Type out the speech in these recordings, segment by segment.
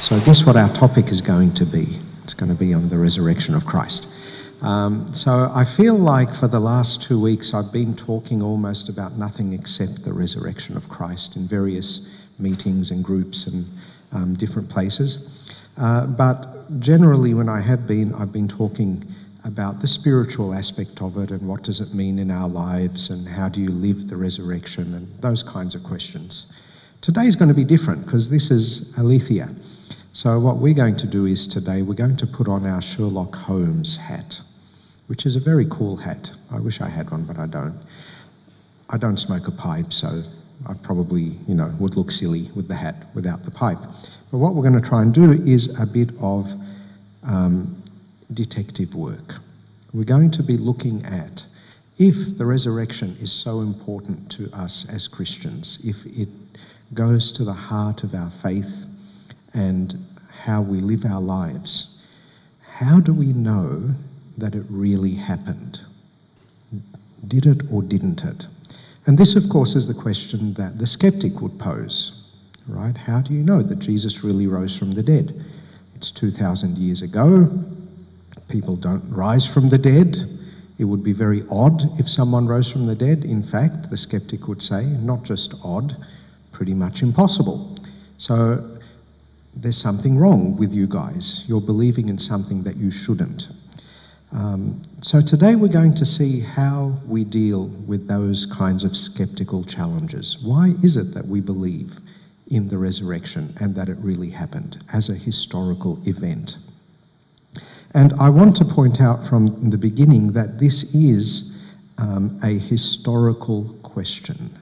So guess what our topic is going to be? It's going to be on the resurrection of Christ. So I feel like for the last 2 weeks I've been talking almost about nothing except the resurrection of Christ in various meetings and groups and different places. But generally when I've been talking about the spiritual aspect of it and what does it mean in our lives and how do you live the resurrection and those kinds of questions. Today's going to be different because this is Aletheia. So what we're going to do is today we're going to put on our Sherlock Holmes hat, which is a very cool hat. I wish I had one, but I don't. I don't smoke a pipe, so I probably, would look silly with the hat without the pipe. But what we're going to try and do is a bit of detective work. We're going to be looking at if the resurrection is so important to us as Christians, if it goes to the heart of our faith and how we live our lives, how do we know that it really happened? Did it or didn't it? And this, of course, is the question that the skeptic would pose, right? How do you know that Jesus really rose from the dead? It's 2,000 years ago. People don't rise from the dead. It would be very odd if someone rose from the dead. In fact, the skeptic would say, not just odd, pretty much impossible. So there's something wrong with you guys. You're believing in something that you shouldn't. So today we're going to see how we deal with those kinds of skeptical challenges. Why is it that we believe in the resurrection and that it really happened as a historical event? And I want to point out from the beginning that this is a historical question,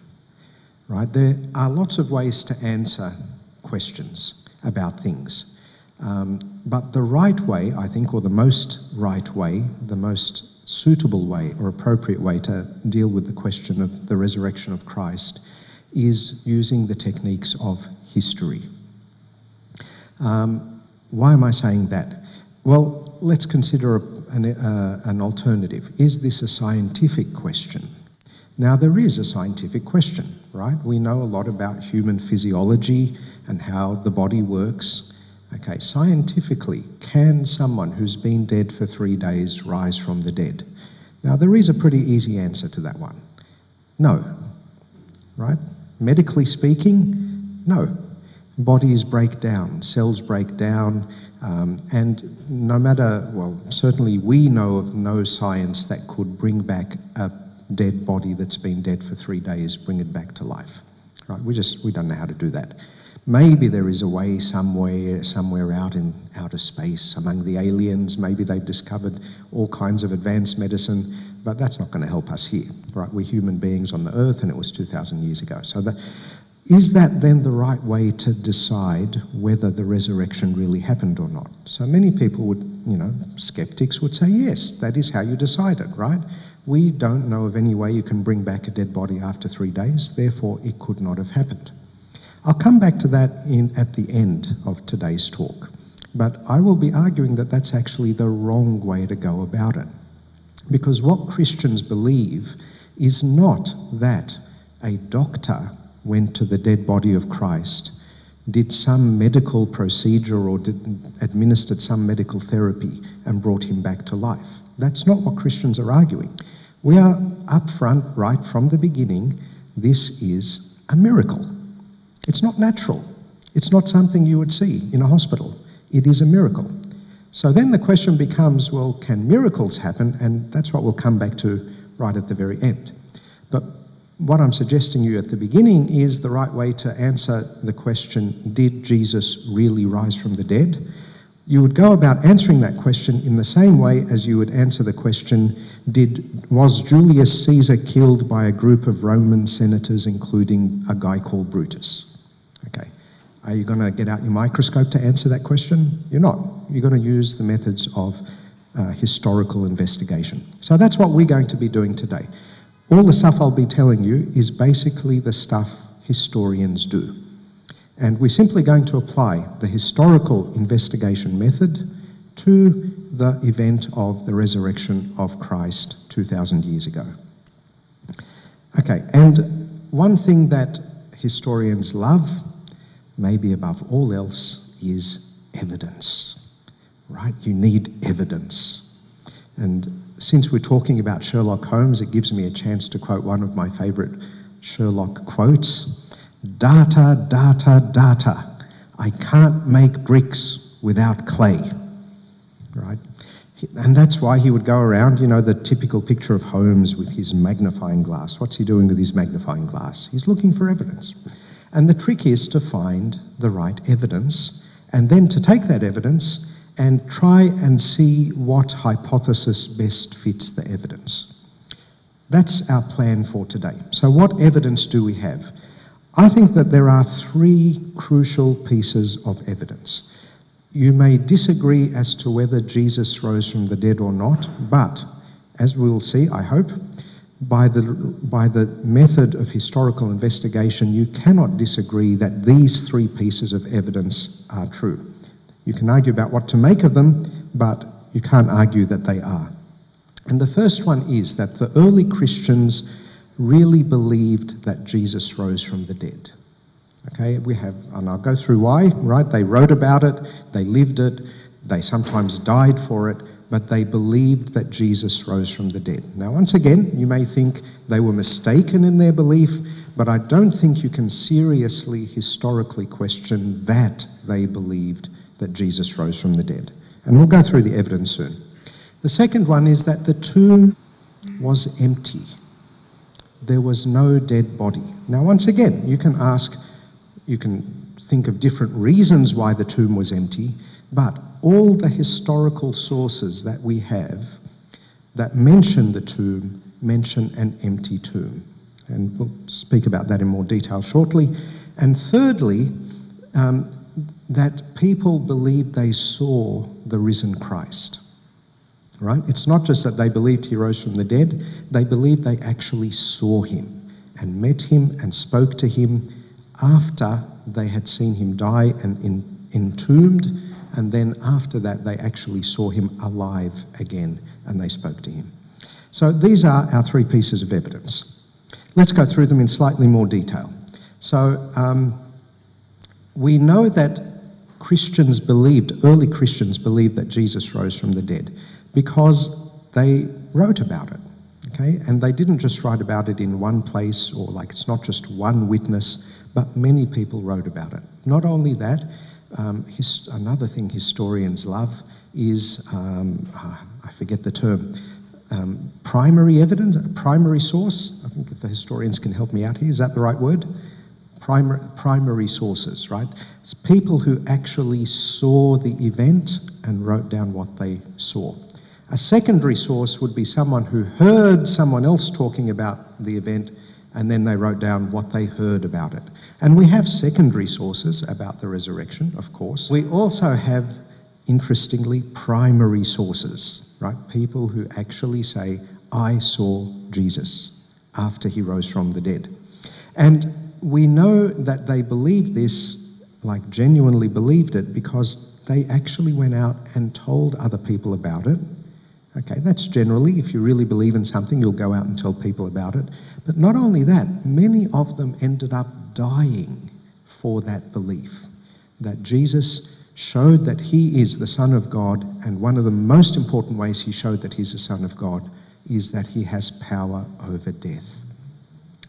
right? There are lots of ways to answer questions about things. But the right way, I think, or the most right way, the most suitable way or appropriate way to deal with the question of the resurrection of Christ is using the techniques of history. Why am I saying that? Well, let's consider an alternative. Is this a scientific question? Now, there is a scientific question, right? We know a lot about human physiology and how the body works. Okay, scientifically, can someone who's been dead for 3 days rise from the dead? Now, there is a pretty easy answer to that one. No, right? Medically speaking, no. Bodies break down, cells break down, and no matter, well, certainly we know of no science that could bring back a dead body that's been dead for 3 days, bring it back to life, right? We don't know how to do that. Maybe there is a way somewhere out in outer space among the aliens. Maybe they've discovered all kinds of advanced medicine, but that's not going to help us here, right? We're human beings on the earth, and it was 2,000 years ago. So is that then the right way to decide whether the resurrection really happened or not? So many people would, skeptics would say, yes, that is how you decide it, right? We don't know of any way you can bring back a dead body after 3 days, therefore it could not have happened. I'll come back to that at the end of today's talk, but I will be arguing that that's actually the wrong way to go about it. Because what Christians believe is not that a doctor went to the dead body of Christ, did some medical procedure or administered some medical therapy and brought him back to life. That's not what Christians are arguing. We are upfront, right from the beginning, this is a miracle. It's not natural. It's not something you would see in a hospital. It is a miracle. So then the question becomes, well, can miracles happen? And that's what we'll come back to right at the very end. But what I'm suggesting you at the beginning is the right way to answer the question, did Jesus really rise from the dead? You would go about answering that question in the same way as you would answer the question, was Julius Caesar killed by a group of Roman senators, including a guy called Brutus? Okay, are you going to get out your microscope to answer that question? You're not. You're going to use the methods of historical investigation. So that's what we're going to be doing today. All the stuff I'll be telling you is basically the stuff historians do. And we're simply going to apply the historical investigation method to the event of the resurrection of Christ 2,000 years ago. Okay, and one thing that historians love, maybe above all else, is evidence, right? You need evidence. And since we're talking about Sherlock Holmes, it gives me a chance to quote one of my favourite Sherlock quotes. Data, data, data. I can't make bricks without clay, right? And that's why he would go around, you know, the typical picture of Holmes with his magnifying glass. What's he doing with his magnifying glass? He's looking for evidence. And the trick is to find the right evidence and then to take that evidence and try and see what hypothesis best fits the evidence. That's our plan for today. So what evidence do we have? I think that there are three crucial pieces of evidence. You may disagree as to whether Jesus rose from the dead or not, but as we'll see, I hope, by the method of historical investigation, you cannot disagree that these three pieces of evidence are true. You can argue about what to make of them, but you can't argue that they are. And the first one is that the early Christians really believed that Jesus rose from the dead. Okay, and I'll go through why, right? They wrote about it, they lived it, they sometimes died for it, but they believed that Jesus rose from the dead. Now, once again, you may think they were mistaken in their belief, but I don't think you can seriously, historically question that they believed that Jesus rose from the dead. And we'll go through the evidence soon. The second one is that the tomb was empty. There was no dead body. Now, once again, you can think of different reasons why the tomb was empty, but all the historical sources that we have that mention the tomb mention an empty tomb. And we'll speak about that in more detail shortly. And thirdly, that people believed they saw the risen Christ. Right? It's not just that they believed he rose from the dead, they believed they actually saw him and met him and spoke to him after they had seen him die and entombed, and then after that they actually saw him alive again and they spoke to him. So these are our three pieces of evidence. Let's go through them in slightly more detail. So we know that early Christians believed that Jesus rose from the dead because they wrote about it, okay? And they didn't just write about it in one place, or like it's not just one witness, but many people wrote about it. Not only that, another thing historians love is, I forget the term, primary evidence, primary source. I think if the historians can help me out here, is that the right word? Primary sources, right? It's people who actually saw the event and wrote down what they saw. A secondary source would be someone who heard someone else talking about the event and then they wrote down what they heard about it. And we have secondary sources about the resurrection, of course. We also have, interestingly, primary sources, right? People who actually say, I saw Jesus after he rose from the dead. And we know that they believed this, like genuinely believed it, because they actually went out and told other people about it. Okay, that's generally, if you really believe in something, you'll go out and tell people about it. But not only that, many of them ended up dying for that belief, that Jesus showed that he is the Son of God, and one of the most important ways he showed that he's the Son of God is that he has power over death.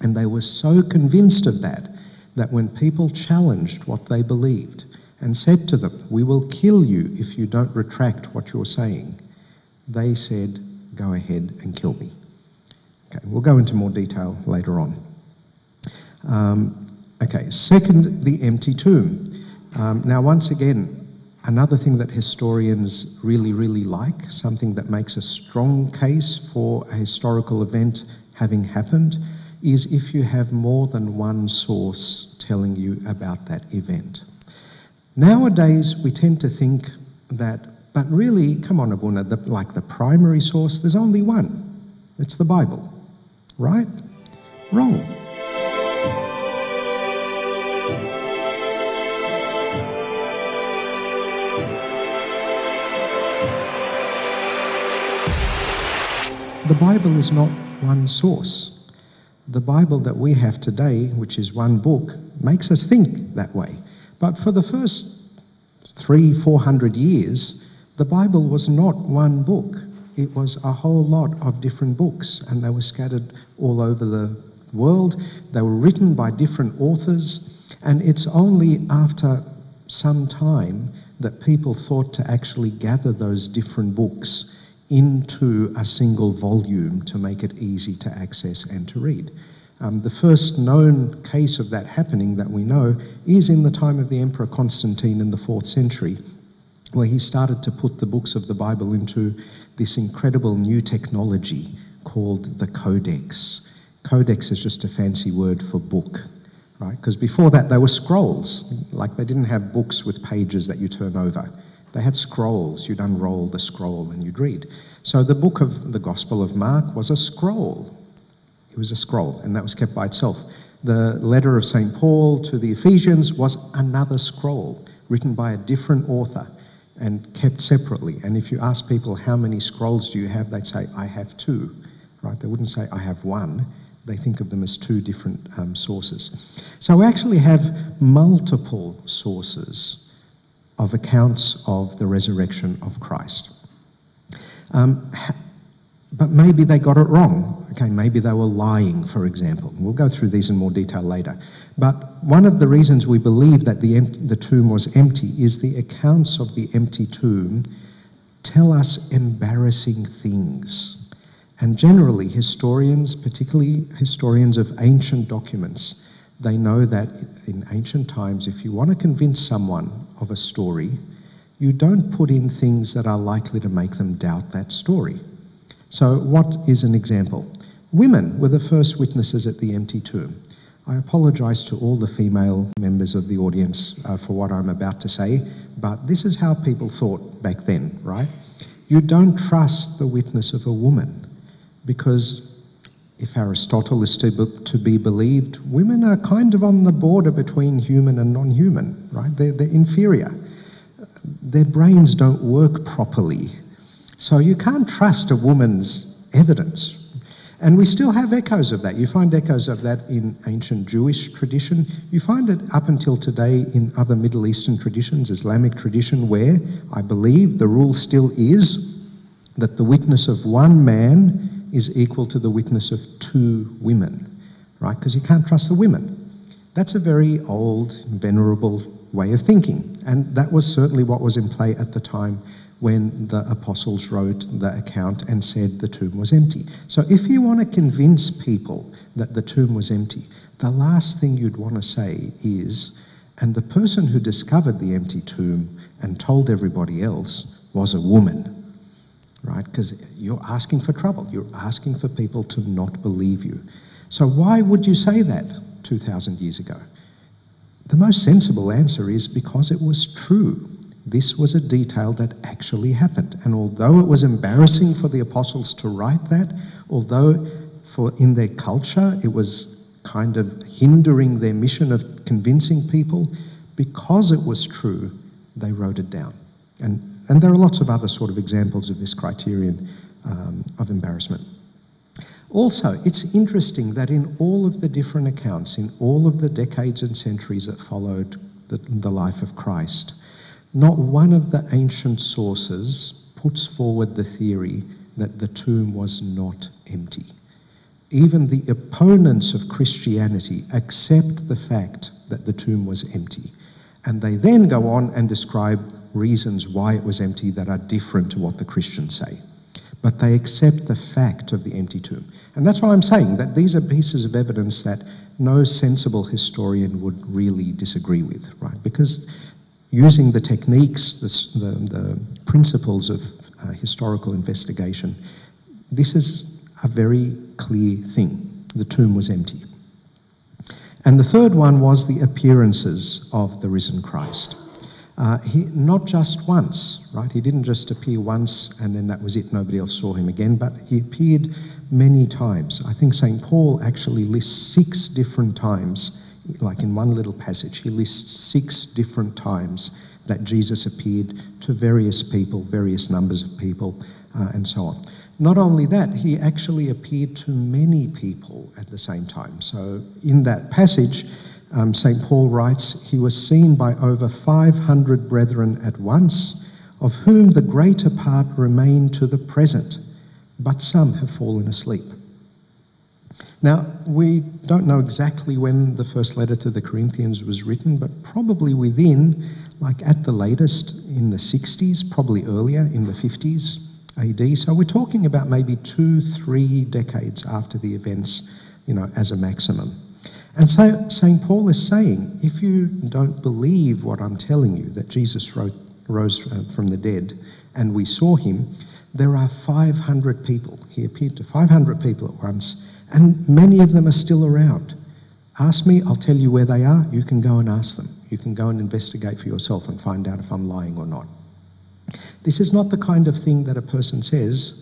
And they were so convinced of that, that when people challenged what they believed and said to them, we will kill you if you don't retract what you're saying, they said, go ahead and kill me. Okay, we'll go into more detail later on. Okay, second, the empty tomb. Now, once again, another thing that historians really, really like, something that makes a strong case for a historical event having happened, is if you have more than one source telling you about that event. Nowadays, we tend to think that, but really, come on, Abuna, like the primary source, there's only one. It's the Bible. Right? Wrong. The Bible is not one source. The Bible that we have today, which is one book, makes us think that way. But for the first 300-400 years, the Bible was not one book. It was a whole lot of different books, and they were scattered all over the world. They were written by different authors, and it's only after some time that people thought to actually gather those different books into a single volume to make it easy to access and to read. The first known case of that happening that we know is in the time of the Emperor Constantine in the 4th century, where he started to put the books of the Bible into this incredible new technology called the Codex. Codex is just a fancy word for book, right? Because before that they were scrolls, like they didn't have books with pages that you turn over. They had scrolls. You'd unroll the scroll and you'd read. So the book of the Gospel of Mark was a scroll. It was a scroll, and that was kept by itself. The letter of St. Paul to the Ephesians was another scroll written by a different author and kept separately. And if you ask people, how many scrolls do you have, they'd say, I have 2, right? They wouldn't say, I have 1. They think of them as 2 different sources. So we actually have multiple sources of accounts of the resurrection of Christ. But maybe they got it wrong. Okay, maybe they were lying, for example. We'll go through these in more detail later. But one of the reasons we believe that the tomb was empty is the accounts of the empty tomb tell us embarrassing things. And generally, historians, particularly historians of ancient documents, they know that in ancient times, if you want to convince someone of a story, you don't put in things that are likely to make them doubt that story. So what is an example? Women were the first witnesses at the empty tomb. I apologise to all the female members of the audience for what I'm about to say, but this is how people thought back then, right? You don't trust the witness of a woman, because if Aristotle is to be believed, women are kind of on the border between human and non-human, right? They're inferior. Their brains don't work properly. So you can't trust a woman's evidence. And we still have echoes of that. You find echoes of that in ancient Jewish tradition. You find it up until today in other Middle Eastern traditions, Islamic tradition, where I believe the rule still is that the witness of one man is equal to the witness of 2 women, right? Because you can't trust the women. That's a very old, venerable way of thinking. And that was certainly what was in play at the time when the apostles wrote the account and said the tomb was empty. So if you want to convince people that the tomb was empty, the last thing you'd want to say is, and the person who discovered the empty tomb and told everybody else was a woman, right? Because you're asking for trouble. You're asking for people to not believe you. So why would you say that 2,000 years ago? The most sensible answer is because it was true. This was a detail that actually happened. And although it was embarrassing for the apostles to write that, although in their culture it was kind of hindering their mission of convincing people, because it was true, they wrote it down. And there are lots of other sort of examples of this criterion of embarrassment. Also, it's interesting that in all of the different accounts, in all of the decades and centuries that followed the life of Christ, not one of the ancient sources puts forward the theory that the tomb was not empty. Even the opponents of Christianity accept the fact that the tomb was empty. And they then go on and describe reasons why it was empty that are different to what the Christians say. But they accept the fact of the empty tomb. And that's why I'm saying that these are pieces of evidence that no sensible historian would really disagree with, right? Because using the techniques, the principles of historical investigation, this is a very clear thing. The tomb was empty. And the third one was the appearances of the risen Christ. Not just once, right? He didn't just appear once and then that was it, nobody else saw him again, but he appeared many times. I think St. Paul actually lists 6 different times, like in one little passage, he lists 6 different times that Jesus appeared to various people, various numbers of people, and so on. Not only that, he actually appeared to many people at the same time. So in that passage, St. Paul writes, "He was seen by over 500 brethren at once, of whom the greater part remain to the present, but some have fallen asleep." Now, we don't know exactly when the first letter to the Corinthians was written, but probably within, like at the latest, in the 60s, probably earlier, in the 50s AD. So we're talking about maybe 2-3 decades after the events, as a maximum. And so St. Paul is saying, if you don't believe what I'm telling you, that Jesus rose from the dead and we saw him, there are 500 people. He appeared to 500 people at once, and many of them are still around. Ask me, I'll tell you where they are. You can go and ask them. You can go and investigate for yourself and find out if I'm lying or not. This is not the kind of thing that a person says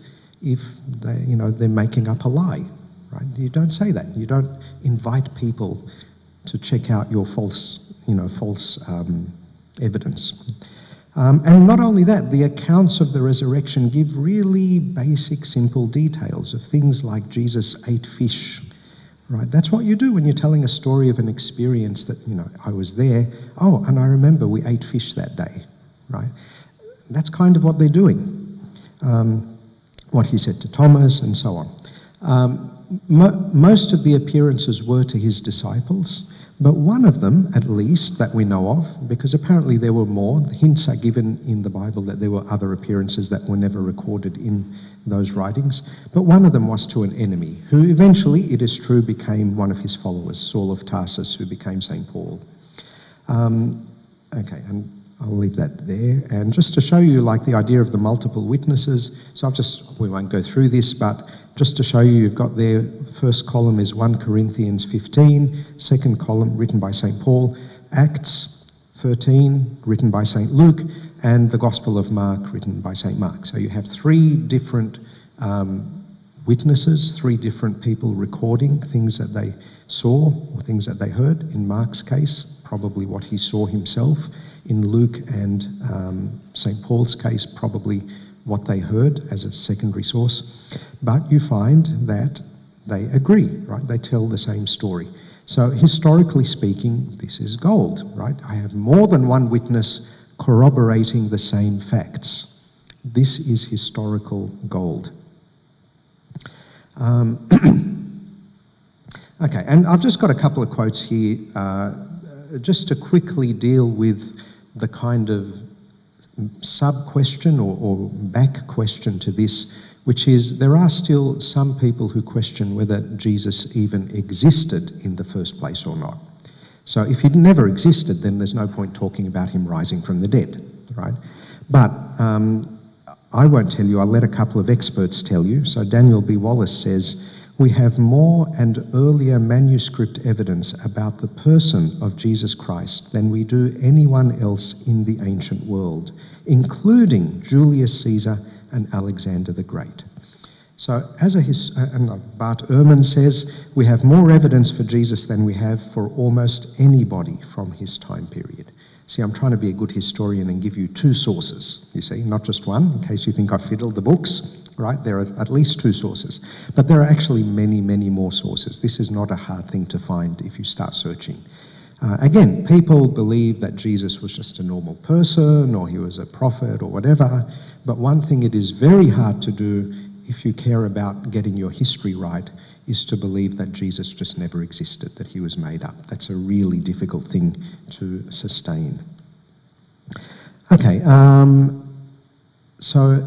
if they're making up a lie, right? You don't say that. You don't invite people to check out your false evidence. And not only that, the accounts of the resurrection give really basic, simple details of things like Jesus ate fish, right? That's what you do when you're telling a story of an experience that, I was there. Oh, and I remember we ate fish that day, right? That's kind of what they're doing. What he said to Thomas and so on. Most of the appearances were to his disciples, but one of them, at least, that we know of, because apparently there were more. The hints are given in the Bible that there were other appearances that were never recorded in those writings, but one of them was to an enemy, who eventually, it is true, became one of his followers, Saul of Tarsus, who became St. Paul. Okay, and I'll leave that there. And just to show you the idea of the multiple witnesses, so we won't go through this, but just to show you, you've got there, the first column is 1 Corinthians 15, second column written by St. Paul, Acts 13 written by St. Luke, and the Gospel of Mark written by St. Mark. So you have 3 different witnesses, 3 different people recording things that they saw or things that they heard. In Mark's case, probably what he saw himself. In Luke and St. Paul's case, probably what they heard as a secondary source. But you find that they agree, right? They tell the same story. So historically speaking, this is gold, right? I have more than one witness corroborating the same facts. This is historical gold. Okay, and I've just got a couple of quotes here just to quickly deal with the kind of sub-question or back question to this, which is there are still some people who question whether Jesus even existed in the first place or not. So if he'd never existed, then there's no point talking about him rising from the dead, right? But I won't tell you, I'll let a couple of experts tell you. So Daniel B. Wallace says, "We have more and earlier manuscript evidence about the person of Jesus Christ than we do anyone else in the ancient world, including Julius Caesar and Alexander the Great." So and Bart Ehrman says, "We have more evidence for Jesus than we have for almost anybody from his time period." See, I'm trying to be a good historian and give you 2 sources, you see, not just one, in case you think I fiddled the books, right? There are at least 2 sources. But there are actually many, many more sources. This is not a hard thing to find if you start searching. Again, people believe that Jesus was just a normal person or he was a prophet or whatever, but one thing it is very hard to do if you care about getting your history right is to believe that Jesus just never existed, that he was made up. That's a really difficult thing to sustain. Okay, so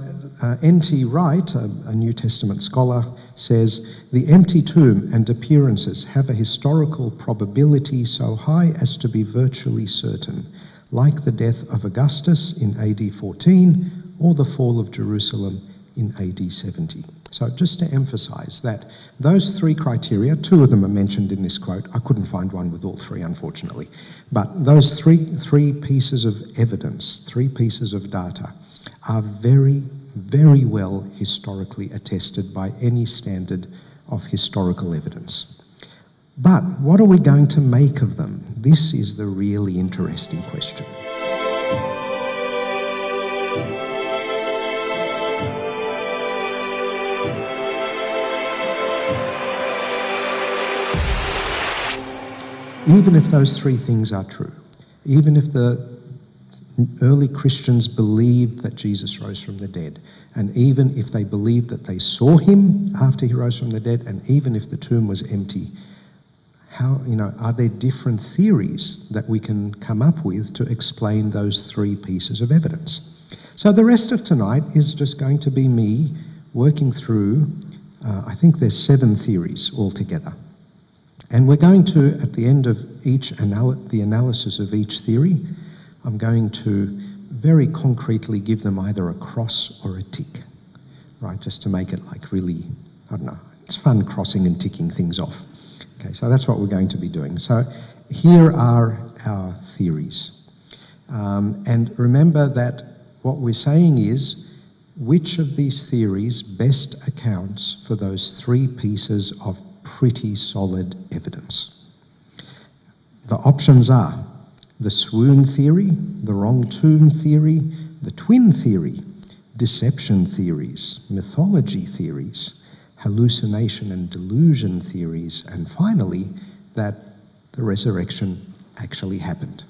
N.T. Wright, a New Testament scholar, says, "The empty tomb and appearances have a historical probability so high as to be virtually certain, like the death of Augustus in AD 14 or the fall of Jerusalem in AD 70. So just to emphasize that those 3 criteria, 2 of them are mentioned in this quote. I couldn't find one with all 3, unfortunately. But those three pieces of evidence, 3 pieces of data, are very, very well historically attested by any standard of historical evidence. But what are we going to make of them? This is the really interesting question. even if those three things are true, even if the early Christians believed that Jesus rose from the dead, and even if they believed that they saw him after he rose from the dead, and even if the tomb was empty, are there different theories that we can come up with to explain those three pieces of evidence? So the rest of tonight is just going to be me working through, I think there's 7 theories altogether. And we're going to, at the end of the analysis of each theory, I'm going to very concretely give them either a cross or a tick, right? Just to make it like really, I don't know, it's fun crossing and ticking things off. Okay, so that's what we're going to be doing. So here are our theories. And remember that what we're saying is, which of these theories best accounts for those 3 pieces of pretty solid evidence? The options are the swoon theory, the wrong tomb theory, the twin theory, deception theories, mythology theories, hallucination and delusion theories, and finally, that the resurrection actually happened.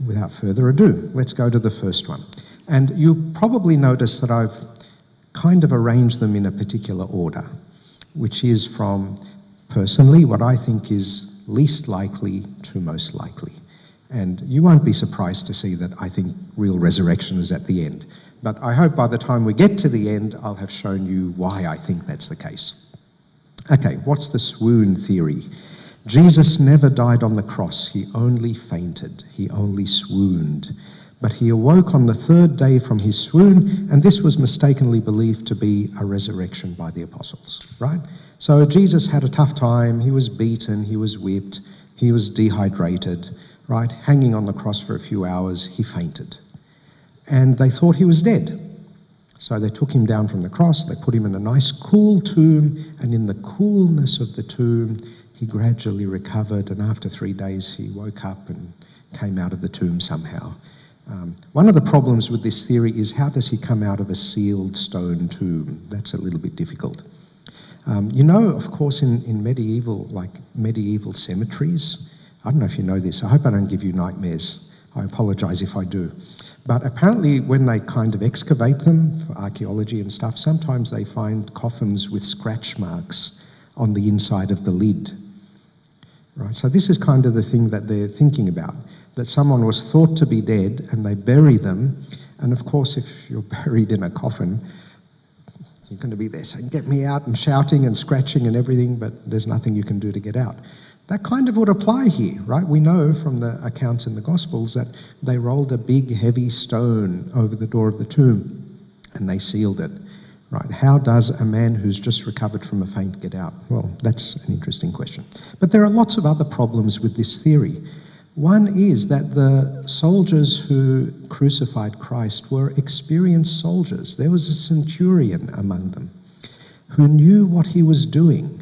Without further ado, let's go to the first one. And you probably notice that I've kind of arranged them in a particular order, which is from, personally, what I think is least likely to most likely. And you won't be surprised to see that I think real resurrection is at the end. But I hope by the time we get to the end, I'll have shown you why I think that's the case. Okay, what's the swoon theory? Jesus never died on the cross. He only fainted. He only swooned. But he awoke on the 3rd day from his swoon, and this was mistakenly believed to be a resurrection by the apostles, right? So Jesus had a tough time. He was beaten, he was whipped, he was dehydrated, right? Hanging on the cross for a few hours, he fainted. And they thought he was dead. So they took him down from the cross, they put him in a nice cool tomb, and in the coolness of the tomb, he gradually recovered, and after 3 days he woke up and came out of the tomb somehow. One of the problems with this theory is, how does he come out of a sealed stone tomb? That's a little bit difficult. Of course, in medieval cemeteries, I don't know if you know this, I hope I don't give you nightmares. I apologise if I do. But apparently when they kind of excavate them for archaeology and stuff, sometimes they find coffins with scratch marks on the inside of the lid. Right? So this is kind of the thing that they're thinking about, that someone was thought to be dead and they bury them, and of course if you're buried in a coffin, you're going to be there saying, "Get me out," and shouting and scratching and everything, but there's nothing you can do to get out. That kind of would apply here, right? We know from the accounts in the Gospels that they rolled a big heavy stone over the door of the tomb and they sealed it, right? How does a man who's just recovered from a faint get out? Well, that's an interesting question. But there are lots of other problems with this theory. One is that the soldiers who crucified Christ were experienced soldiers. There was a centurion among them who knew what he was doing.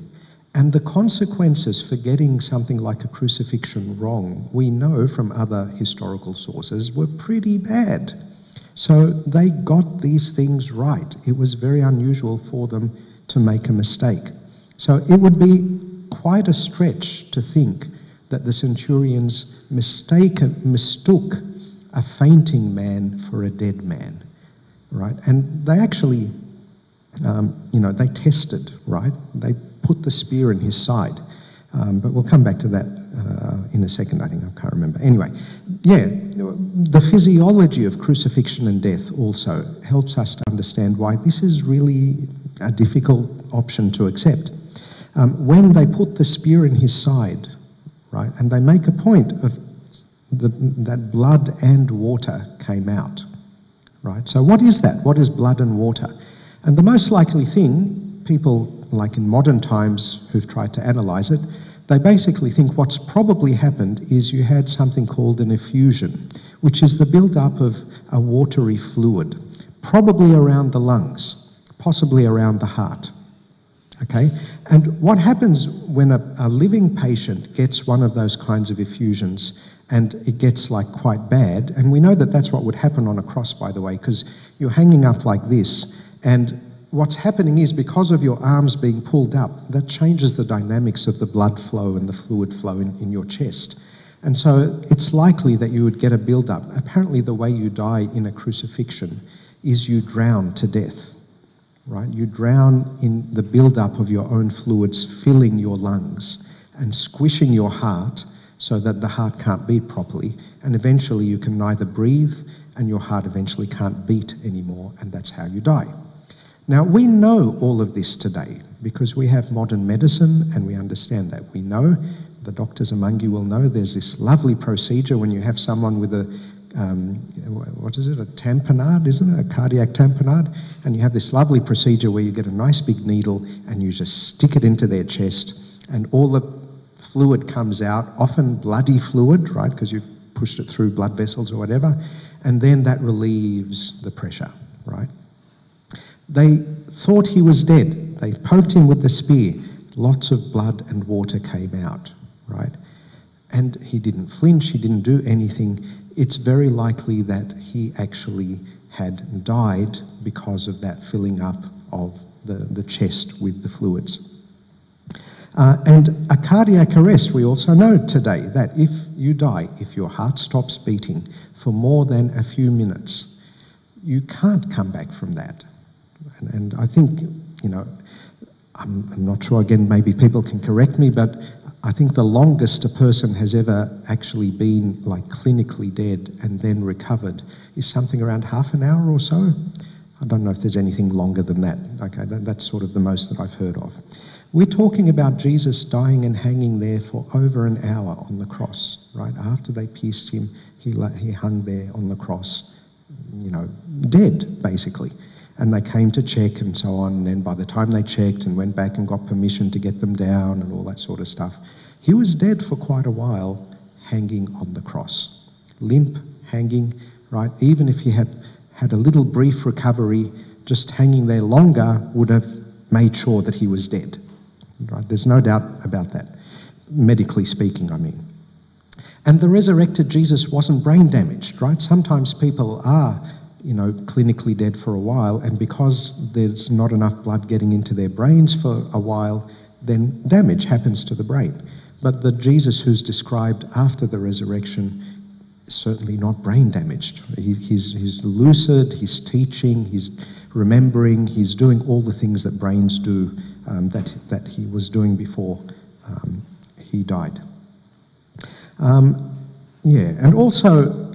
And the consequences for getting something like a crucifixion wrong, we know from other historical sources, were pretty bad. So they got these things right. It was very unusual for them to make a mistake. So it would be quite a stretch to think that the centurions mistook a fainting man for a dead man, right? And they actually, they tested, right? They put the spear in his side. But we'll come back to that in a second, I think. I can't remember. Anyway, yeah, the physiology of crucifixion and death also helps us to understand why this is really a difficult option to accept. When they put the spear in his side, right, and they make a point of that blood and water came out, right? So what is that? What is blood and water? And the most likely thing, people like in modern times who've tried to analyse it, they basically think what's probably happened is you had something called an effusion, which is the build-up of a watery fluid, probably around the lungs, possibly around the heart. Okay? And what happens when a living patient gets one of those kinds of effusions and it gets like quite bad, and we know that that's what would happen on a cross, by the way, because you're hanging up like this, and what's happening is, because of your arms being pulled up, that changes the dynamics of the blood flow and the fluid flow in your chest. And so it's likely that you would get a build-up. Apparently the way you die in a crucifixion is you drown to death, right? You drown in the build-up of your own fluids filling your lungs and squishing your heart so that the heart can't beat properly, and eventually you can neither breathe and your heart eventually can't beat anymore, and that's how you die. Now, we know all of this today because we have modern medicine and we understand that. We know, the doctors among you will know, there's this lovely procedure when you have someone with a, what is it, a tamponade, isn't it? A cardiac tamponade. And you have this lovely procedure where you get a nice big needle and you just stick it into their chest, and all the fluid comes out, often bloody fluid, right, because you've pushed it through blood vessels or whatever, and then that relieves the pressure, right? They thought he was dead. They poked him with the spear. Lots of blood and water came out, right? And he didn't flinch, he didn't do anything. It's very likely that he actually had died because of that filling up of the chest with the fluids. And a cardiac arrest, we also know today that if you die, if your heart stops beating for more than a few minutes, you can't come back from that. And I think, you know, I'm not sure, again, maybe people can correct me, but I think the longest a person has ever actually been like clinically dead and then recovered is something around half an hour or so. I don't know if there's anything longer than that. Okay, that's sort of the most that I've heard of. We're talking about Jesus dying and hanging there for over an hour on the cross, right? After they pierced him, he hung there on the cross, you know, dead, basically. And they came to check and so on, and then by the time they checked and went back and got permission to get them down and all that sort of stuff, he was dead for quite a while, hanging on the cross. Limp, hanging, right? Even if he had a little brief recovery, just hanging there longer would have made sure that he was dead, right? There's no doubt about that, medically speaking, I mean. And the resurrected Jesus wasn't brain damaged, right? Sometimes people are, you know, clinically dead for a while, and because there's not enough blood getting into their brains for a while, then damage happens to the brain. But the Jesus who's described after the resurrection is certainly not brain damaged. He's lucid, he's teaching, he's remembering, he's doing all the things that brains do that he was doing before he died. And also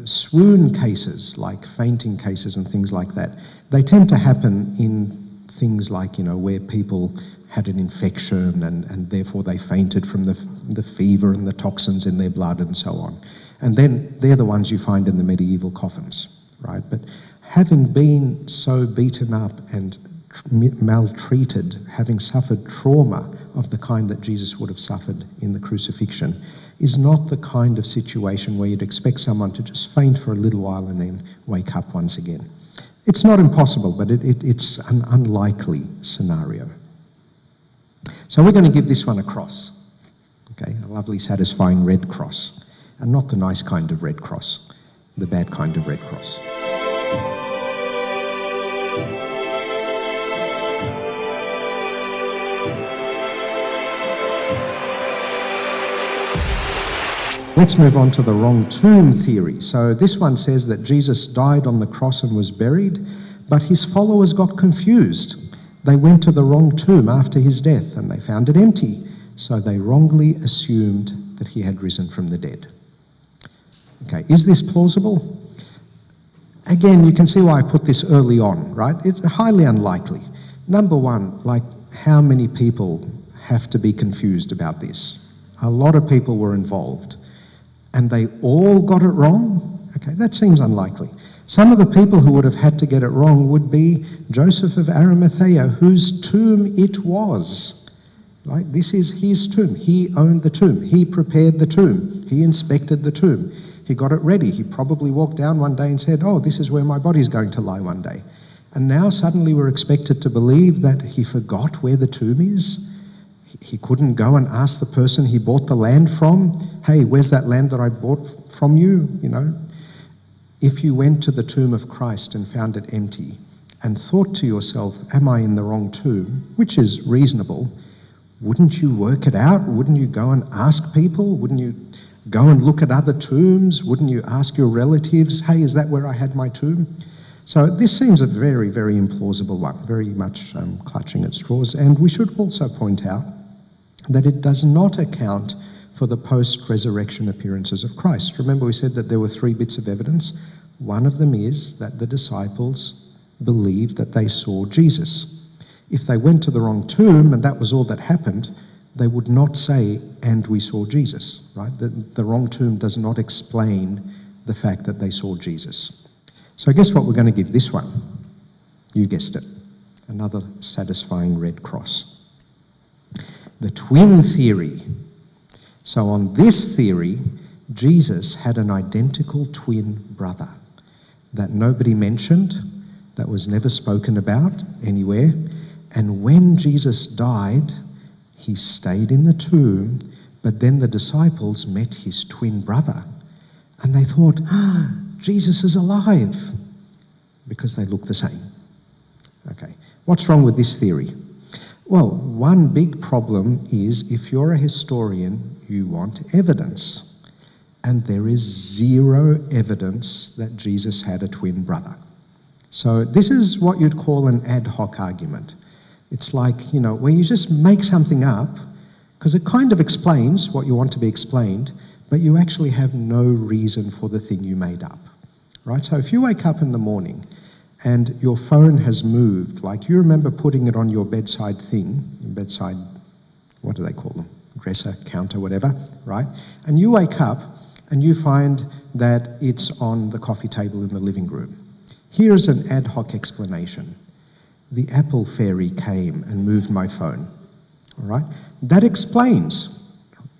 swoon cases, like fainting cases and things like that, they tend to happen in things like, you know, where people had an infection and therefore they fainted from the fever and the toxins in their blood and so on. And then they're the ones you find in the medieval coffins, right? But having been so beaten up and maltreated, having suffered trauma of the kind that Jesus would have suffered in the crucifixion, is not the kind of situation where you'd expect someone to just faint for a little while and then wake up once again. It's not impossible, but it's an unlikely scenario. So we're going to give this one a cross, okay? A lovely, satisfying red cross, and not the nice kind of red cross, the bad kind of red cross. Let's move on to the wrong tomb theory. So this one says that Jesus died on the cross and was buried, but his followers got confused. They went to the wrong tomb after his death and they found it empty, so they wrongly assumed that he had risen from the dead. Okay, is this plausible? Again, you can see why I put this early on, right? It's highly unlikely. Number one, like, how many people have to be confused about this? A lot of people were involved. And they all got it wrong? Okay, that seems unlikely. Some of the people who would have had to get it wrong would be Joseph of Arimathea, whose tomb it was. Right? This is his tomb. He owned the tomb. He prepared the tomb. He inspected the tomb. He got it ready. He probably walked down one day and said, oh, this is where my body's going to lie one day. And now suddenly we're expected to believe that he forgot where the tomb is. He couldn't go and ask the person he bought the land from, hey, where's that land that I bought from you? You know, if you went to the tomb of Christ and found it empty, and thought to yourself, am I in the wrong tomb, which is reasonable, wouldn't you work it out? Wouldn't you go and ask people? Wouldn't you go and look at other tombs? Wouldn't you ask your relatives, hey, is that where I had my tomb? So this seems a very, very implausible one, very much clutching at straws. And we should also point out that it does not account for the post-resurrection appearances of Christ. Remember we said that there were 3 bits of evidence. One of them is that the disciples believed that they saw Jesus. If they went to the wrong tomb and that was all that happened, they would not say, and we saw Jesus, right? The wrong tomb does not explain the fact that they saw Jesus. So guess what we're going to give this one? You guessed it. Another satisfying red cross. The twin theory. So on this theory, Jesus had an identical twin brother that nobody mentioned, that was never spoken about anywhere. And when Jesus died, he stayed in the tomb, but then the disciples met his twin brother. And they thought, Jesus is alive, because they look the same. Okay, what's wrong with this theory? Well, one big problem is if you're a historian, you want evidence. And there is 0 evidence that Jesus had a twin brother. So this is what you'd call an ad hoc argument. It's like, where you just make something up because it kind of explains what you want to be explained, but you actually have no reason for the thing you made up, right? So if you wake up in the morning and your phone has moved, like you remember putting it on your bedside thing, bedside, what do they call them? Dresser, counter, whatever, right? And you wake up and you find that it's on the coffee table in the living room. Here's an ad hoc explanation. The Apple fairy came and moved my phone, all right? That explains.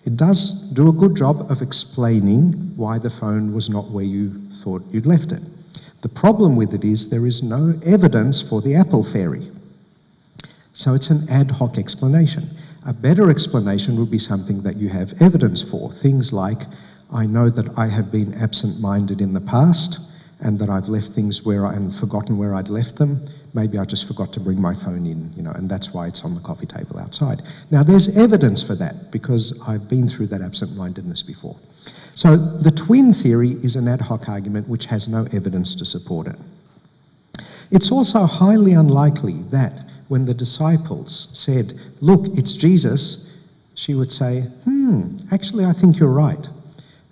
It does do a good job of explaining why the phone was not where you thought you'd left it. The problem with it is there is no evidence for the Apple fairy. So it's an ad hoc explanation. A better explanation would be something that you have evidence for. Things like, I know that I have been absent-minded in the past and that I've left things and forgotten where I'd left them. Maybe I just forgot to bring my phone in, and that's why it's on the coffee table outside. Now, there's evidence for that because I've been through that absent-mindedness before. So the twin theory is an ad hoc argument which has no evidence to support it. It's also highly unlikely that when the disciples said, look, it's Jesus, she would say, actually, I think you're right?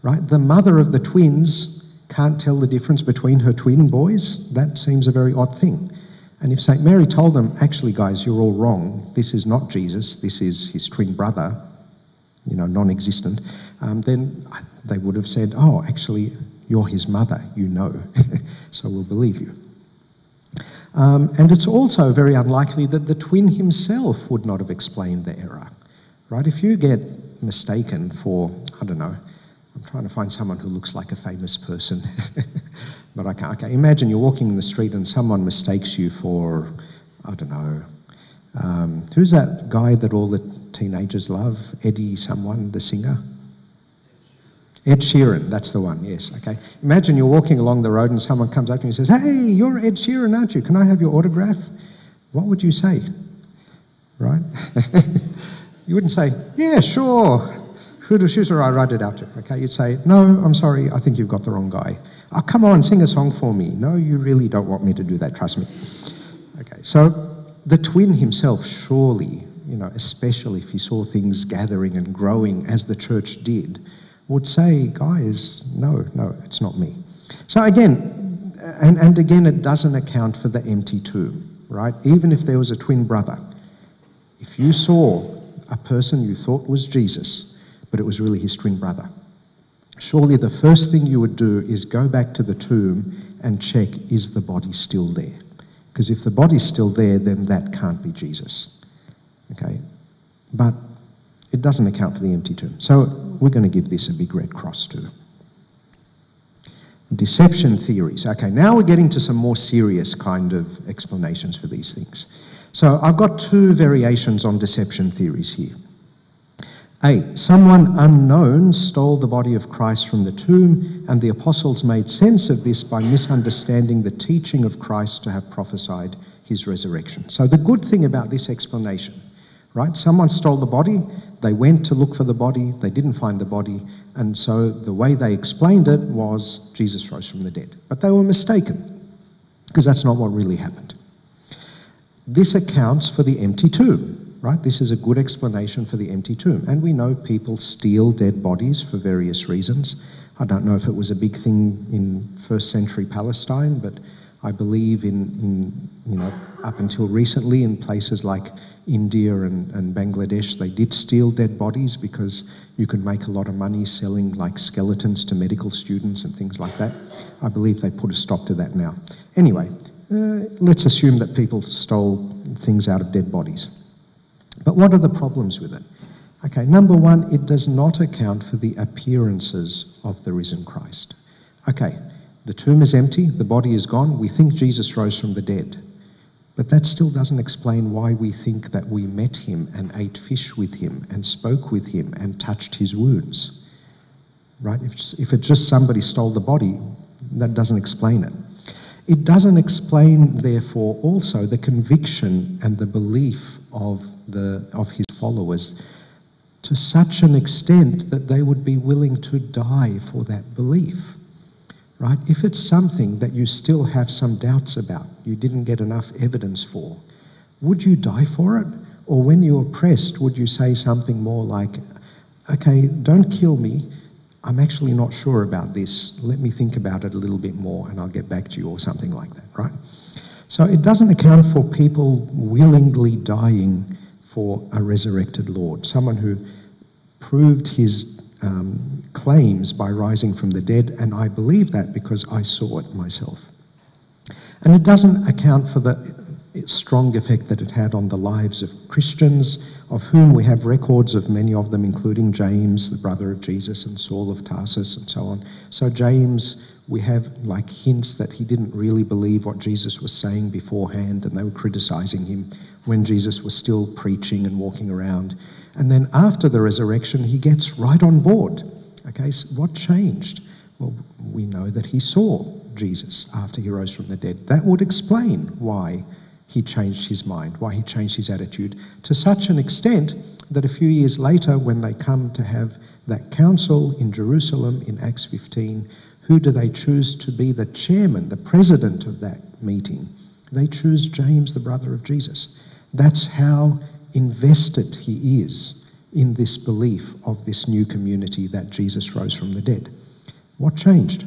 The mother of the twins can't tell the difference between her twin boys. That seems a very odd thing. And if St. Mary told them, actually, guys, you're all wrong, this is not Jesus, this is his twin brother, non-existent, then they would have said, oh, actually, you're his mother, so we'll believe you. And it's also very unlikely that the twin himself would not have explained the error, right? If you get mistaken for, I don't know, I'm trying to find someone who looks like a famous person, but I can't. Okay, imagine you're walking in the street and someone mistakes you for, I don't know, who's that guy that all the teenagers love? Eddie someone, the singer? Ed Sheeran, that's the one, yes, okay. Imagine you're walking along the road and someone comes up to you and says, hey, you're Ed Sheeran, aren't you? Can I have your autograph? What would you say, right? You wouldn't say, yeah, sure. Sure, I write it out to. Okay, you'd say, no, I'm sorry, I think you've got the wrong guy. Oh, come on, sing a song for me. No, you really don't want me to do that, trust me. Okay, so the twin himself surely, especially if he saw things gathering and growing as the church did, would say, guys, no, it's not me. So again, and again, it doesn't account for the empty tomb, right? Even if there was a twin brother, if you saw a person you thought was Jesus, but it was really his twin brother, surely the first thing you would do is go back to the tomb and check, is the body still there? Because if the body's still there, then that can't be Jesus, okay? But it doesn't account for the empty tomb. So we're going to give this a big red cross too. Deception theories. Okay, now we're getting to some more serious kind of explanations for these things. So I've got 2 variations on deception theories here. A, someone unknown stole the body of Christ from the tomb, and the apostles made sense of this by misunderstanding the teaching of Christ to have prophesied his resurrection. So the good thing about this explanation, right? Someone stole the body, they went to look for the body, they didn't find the body, and so the way they explained it was Jesus rose from the dead. But they were mistaken, because that's not what really happened. This accounts for the empty tomb. Right? This is a good explanation for the empty tomb. And we know people steal dead bodies for various reasons. I don't know if it was a big thing in first century Palestine, but I believe up until recently in places like India and Bangladesh, they did steal dead bodies because you could make a lot of money selling like skeletons to medical students and things like that. I believe they put a stop to that now. Anyway, let's assume that people stole things out of dead bodies. But what are the problems with it? Okay, number one, it does not account for the appearances of the risen Christ. Okay, the tomb is empty, the body is gone, we think Jesus rose from the dead. But that still doesn't explain why we think that we met him and ate fish with him and spoke with him and touched his wounds. Right? If it's just somebody stole the body, that doesn't explain it. It doesn't explain, therefore, also the conviction and the belief of his followers to such an extent that they would be willing to die for that belief. Right? If it's something that you still have some doubts about, you didn't get enough evidence for, would you die for it? Or when you're pressed, would you say something more like, okay, don't kill me, I'm actually not sure about this, let me think about it a little bit more and I'll get back to you, or something like that, right? So it doesn't account for people willingly dying for a resurrected Lord, someone who proved his claims by rising from the dead, and I believe that because I saw it myself. And it doesn't account for the strong effect that it had on the lives of Christians, of whom we have records of many of them, including James, the brother of Jesus, and Saul of Tarsus, and so on. So James, we have like hints that he didn't really believe what Jesus was saying beforehand, and they were criticizing him when Jesus was still preaching and walking around. And then after the resurrection, he gets right on board. Okay, so what changed? Well, we know that he saw Jesus after he rose from the dead. That would explain why he changed his mind, why he changed his attitude, to such an extent that a few years later, when they come to have that council in Jerusalem in Acts 15, who do they choose to be the chairman, the president of that meeting? They choose James, the brother of Jesus. That's how invested he is in this belief of this new community that Jesus rose from the dead. What changed?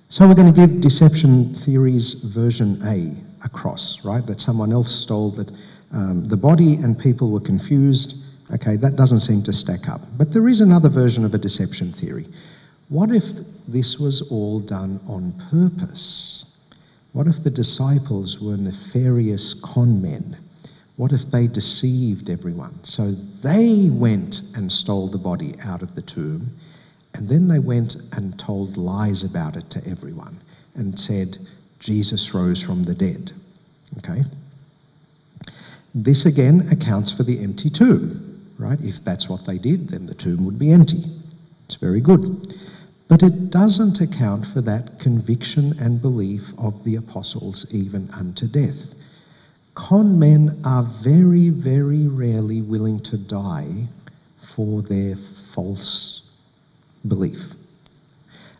So we're going to give deception theories version A across, right? That someone else stole the body and people were confused. Okay, that doesn't seem to stack up. But there is another version of a deception theory. What if this was all done on purpose? What if the disciples were nefarious con men? What if they deceived everyone? So they went and stole the body out of the tomb, and then they went and told lies about it to everyone and said, Jesus rose from the dead. Okay? This again accounts for the empty tomb, right? If that's what they did, then the tomb would be empty. It's very good. But it doesn't account for that conviction and belief of the apostles even unto death. Con men are very, very rarely willing to die for their false belief.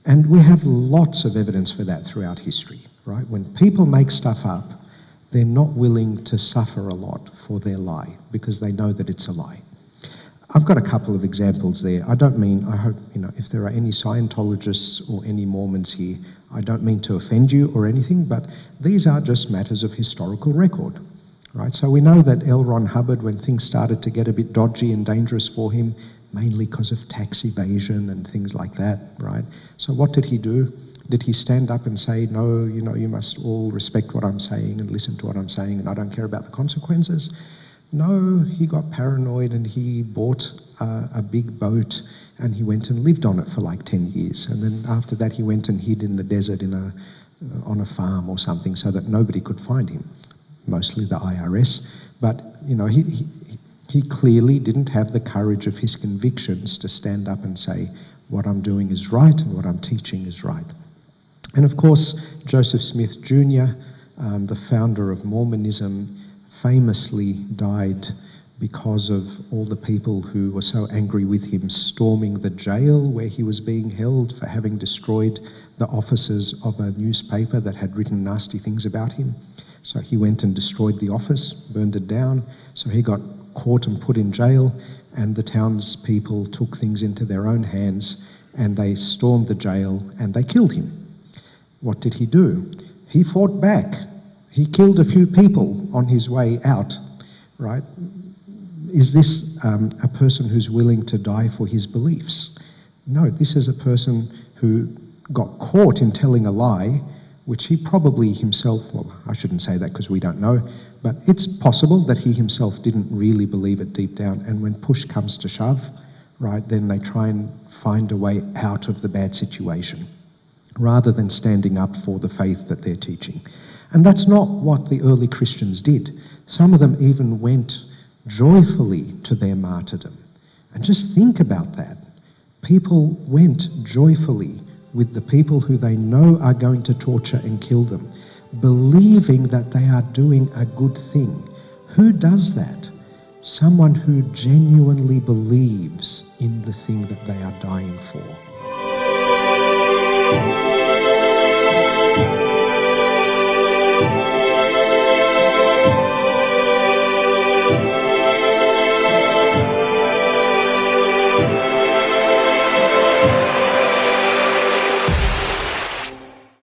And we have lots of evidence for that throughout history, right? When people make stuff up, they're not willing to suffer a lot for their lie because they know that it's a lie. I've got a couple of examples there. I don't mean, I hope, if there are any Scientologists or any Mormons here, I don't mean to offend you or anything, but these are just matters of historical record, right? So we know that L. Ron Hubbard, when things started to get a bit dodgy and dangerous for him, mainly because of tax evasion and things like that, right? So what did he do? Did he stand up and say, no, you must all respect what I'm saying and listen to what I'm saying and I don't care about the consequences? No, he got paranoid and he bought a big boat and he went and lived on it for like 10 years. And then after that, he went and hid in the desert on a farm or something so that nobody could find him, mostly the IRS. But, He clearly didn't have the courage of his convictions to stand up and say, what I'm doing is right and what I'm teaching is right. And of course, Joseph Smith Jr., the founder of Mormonism, famously died because of all the people who were so angry with him storming the jail where he was being held for having destroyed the offices of a newspaper that had written nasty things about him. So he went and destroyed the office, burned it down. So he got caught and put in jail, and the townspeople took things into their own hands and they stormed the jail and they killed him. What did he do? He fought back. He killed a few people on his way out, right? Is this a person who's willing to die for his beliefs? No, this is a person who got caught in telling a lie, which he probably himself, well, I shouldn't say that because we don't know, but it's possible that he himself didn't really believe it deep down, and when push comes to shove, right, then they try and find a way out of the bad situation, rather than standing up for the faith that they're teaching. And that's not what the early Christians did. Some of them even went joyfully to their martyrdom. And just think about that. People went joyfully with the people who they know are going to torture and kill them, believing that they are doing a good thing. Who does that? Someone who genuinely believes in the thing that they are dying for.